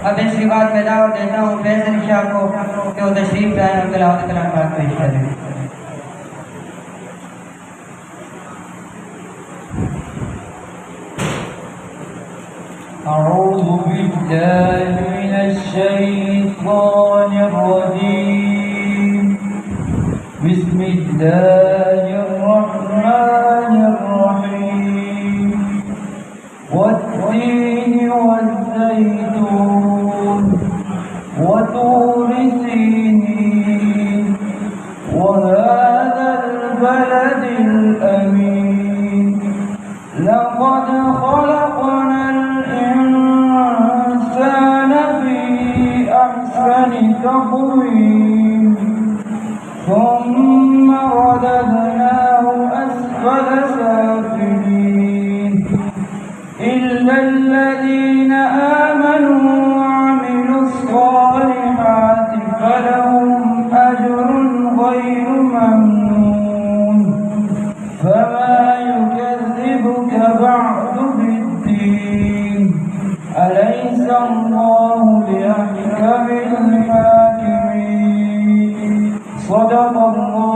अब इसके बाद मैं दावत देता हूँ फैसल शाह को कि वो तशरीफ लाएं और तिलावत कलाम पाक पेश करें। أعوذ بالله من الشيطان الرجيم. بسم الله الرحمن الرحيم. والتين والزيتون وطور سينين وهذا البلد الأمين. لقد خلقنا الإنسان في أحسن تقويم ثم رددناه أسفل سافلين إلا الذين آمنوا وعملوا الصالحات فلهم أجر غير ممنون. فما يكذبك بعد بالدين؟ أليس الله بأحكم الحاكمين؟ صدق الله